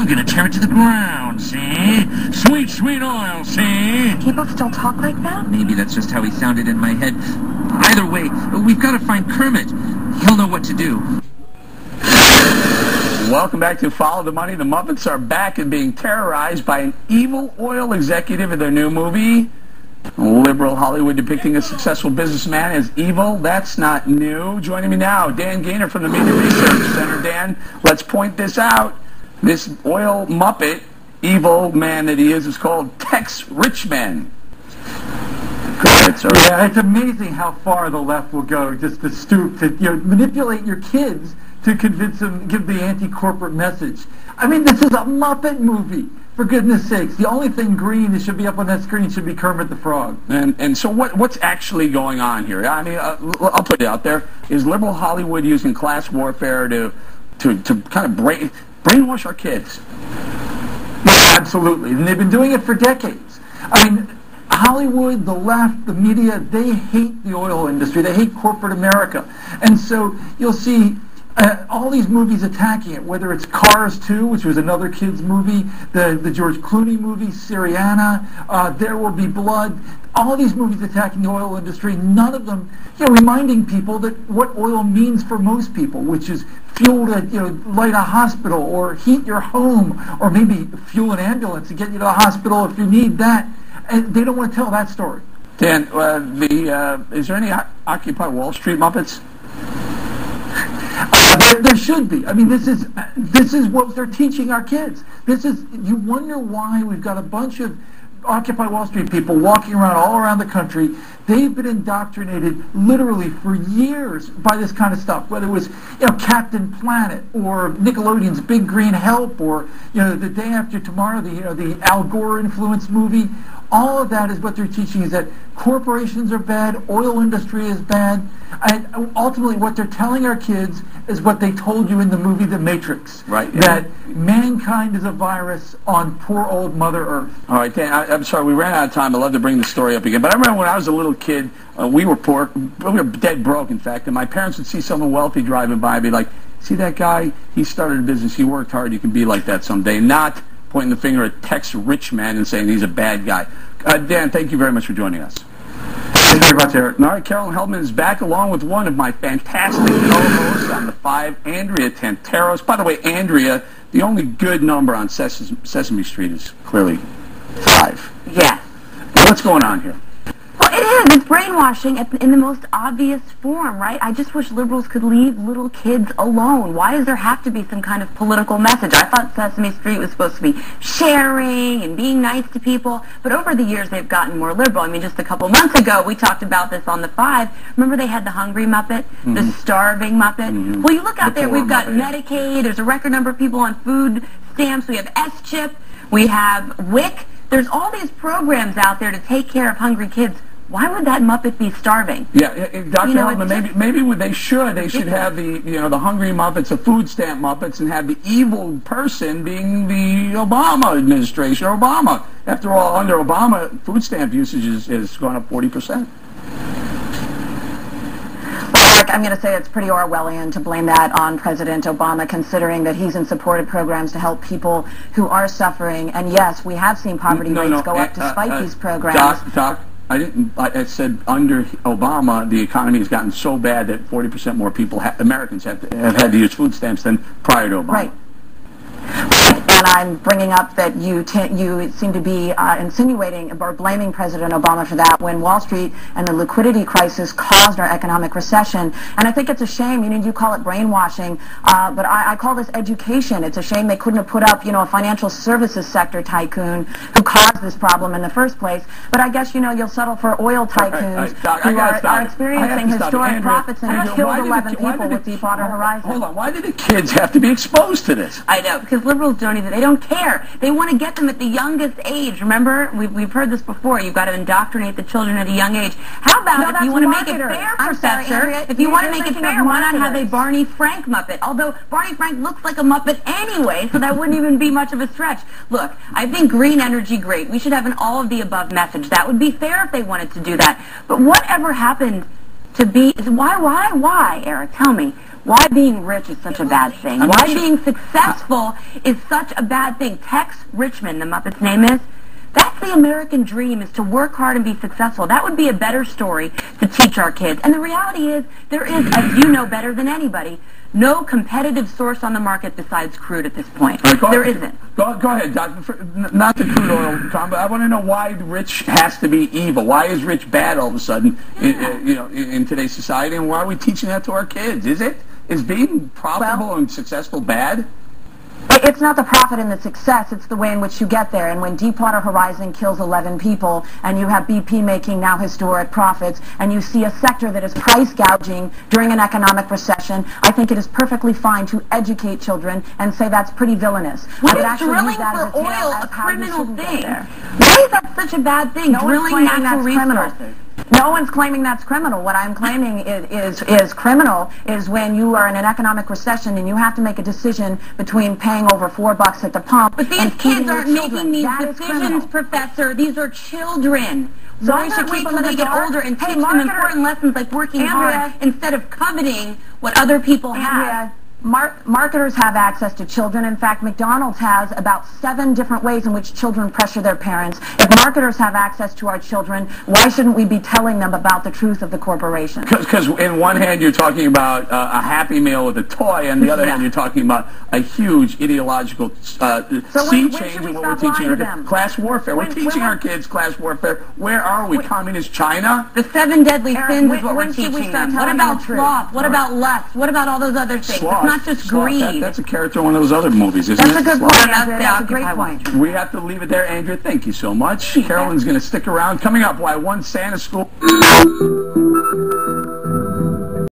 I'm gonna tear it to the ground, see? Sweet, sweet oil, see? People still talk like that? Maybe that's just how he sounded in my head. Either way, we've got to find Kermit. He'll know what to do. Welcome back to Follow the Money. The Muppets are back and being terrorized by an evil oil executive in their new movie. Liberal Hollywood depicting a successful businessman as evil. That's not new. Joining me now, Dan Gaynor from the Media Research Center. Dan, let's point this out. This oil Muppet, evil man that he is called Tex Richman. Go ahead, sir. Yeah, it's amazing how far the left will go just to stoop to manipulate your kids to convince them, give the anti-corporate message. I mean, this is a Muppet movie. For goodness sakes, the only thing green that should be up on that screen should be Kermit the Frog. And so what's actually going on here? I mean, I'll put it out there. Is liberal Hollywood using class warfare to kind of brainwash our kids? Yeah, absolutely. And they've been doing it for decades. I mean, Hollywood, the left, the media, they hate the oil industry. They hate corporate America. And so you'll see all these movies attacking it, whether it's Cars 2, which was another kids' movie, the George Clooney movie, Syriana, There Will Be Blood, all these movies attacking the oil industry, none of them, reminding people that what oil means for most people, which is fuel to, light a hospital or heat your home or maybe fuel an ambulance to get you to the hospital if you need that. And they don't want to tell that story. Dan, is there any Occupy Wall Street Muppets? There should be. I mean, this is what they're teaching our kids. You wonder why we've got a bunch of Occupy Wall Street people walking around all around the country. They've been indoctrinated literally for years by this kind of stuff, whether it was Captain Planet or Nickelodeon's Big Green Help or The Day After Tomorrow, the Al Gore influenced movie. All of that is what they're teaching, is that corporations are bad, oil industry is bad, and ultimately what they're telling our kids is what they told you in the movie The Matrix. Right. That mankind is a virus on poor old Mother Earth. All right, Dan, I'm sorry, we ran out of time. I'd love to bring the story up again. But I remember when I was a little kid, we were poor, we were dead broke, in fact, and my parents would see someone wealthy driving by and be like, see that guy? He started a business, he worked hard, you can be like that someday. Not pointing the finger at Tex Richman and saying he's a bad guy. Dan, thank you very much for joining us. Thank you very much, Eric. All right, Carolyn Heldman is back along with one of my fantastic co-hosts on the 5, Andrea Tanteros. By the way, Andrea, the only good number on Sesame Street is clearly 5. Yeah. Now, what's going on here? Well, it is. It's brainwashing in the most obvious form, right? I just wish liberals could leave little kids alone. Why does there have to be some kind of political message? I thought Sesame Street was supposed to be sharing and being nice to people, but over the years they've gotten more liberal. I mean, just a couple months ago we talked about this on the 5. Remember they had the Hungry Muppet, the Starving Muppet? Well, you look out there, we've got Medicaid, there's a record number of people on food stamps, we have S-CHIP, we have WIC. There's all these programs out there to take care of hungry kids. Why would that Muppet be starving? Yeah, Dr. Heldman, maybe they should have the Hungry Muppets, the food stamp Muppets, and have the evil person being the Obama administration, Obama. After all, under Obama, food stamp usage has gone up 40%. I'm going to say it's pretty Orwellian to blame that on President Obama, considering that he's in support of programs to help people who are suffering. And yes, we have seen poverty rates go up despite these programs. Doc, I said under Obama, the economy has gotten so bad that 40% more people, Americans, have had to use food stamps than prior to Obama. Right. And I'm bringing up that you seem to be insinuating or blaming President Obama for that when Wall Street and the liquidity crisis caused our economic recession. And I think it's a shame. You call it brainwashing, but I call this education. It's a shame they couldn't have put up, a financial services sector tycoon who caused this problem in the first place. But I guess, you'll settle for oil tycoons who are experiencing historic profits and killed 11 people with Deepwater Horizon. Hold on. Why did the kids have to be exposed to this? I know, because liberals don't even, they don't care. They want to get them at the youngest age. Remember, we've heard this before. You've got to indoctrinate the children at a young age. How about if you want to make it fair, Professor, if you want to make it fair, why not have a Barney Frank Muppet? Although Barney Frank looks like a Muppet anyway, so that wouldn't even be much of a stretch. Look, I think green energy, great. We should have an all of the above message. That would be fair if they wanted to do that. But whatever happened to be, why, Eric? Tell me. Why being rich is such a bad thing? Why being successful is such a bad thing? Tex Richmond, the Muppet's name is, that's the American dream, is to work hard and be successful. That would be a better story to teach our kids. And the reality is, there is, as you know better than anybody, no competitive source on the market besides crude at this point. There isn't. Go ahead, Doc. Not the crude oil, Tom, but I want to know why rich has to be evil. Why is rich bad all of a sudden, in today's society, and why are we teaching that to our kids? Is being profitable and successful bad? It's not the profit and the success, it's the way in which you get there. And when Deepwater Horizon kills 11 people, and you have BP making now historic profits, and you see a sector that is price gouging during an economic recession, I think it is perfectly fine to educate children and say that's pretty villainous. Why is drilling for oil a criminal thing? Why is that such a bad thing? Drilling natural resources. No one's claiming that's criminal. What I'm claiming is criminal is when you are in an economic recession and you have to make a decision between paying over $4 at the pump. But these kids aren't making these decisions, Professor. These are children. So we should wait till they get older and teach them important lessons like working hard instead of coveting what other people have. Marketers have access to children. In fact, McDonald's has about 7 different ways in which children pressure their parents. If marketers have access to our children, why shouldn't we be telling them about the truth of the corporation? Because in one hand you're talking about a Happy Meal with a toy, and the other hand you're talking about a huge ideological sea change in what we're teaching our kids. Class warfare. We're teaching our kids class warfare. Where are we? Communist China? The 7 deadly sins is what we're teaching them. What about sloth? What about lust? What about all those other things? Sloth. It's not just greed. That's a character in one of those other movies, isn't it? That's a good point. That's a great point. We have to leave it there, Andrea. Thank you so much. Carolyn's going to stick around. Coming up, why one Santa school...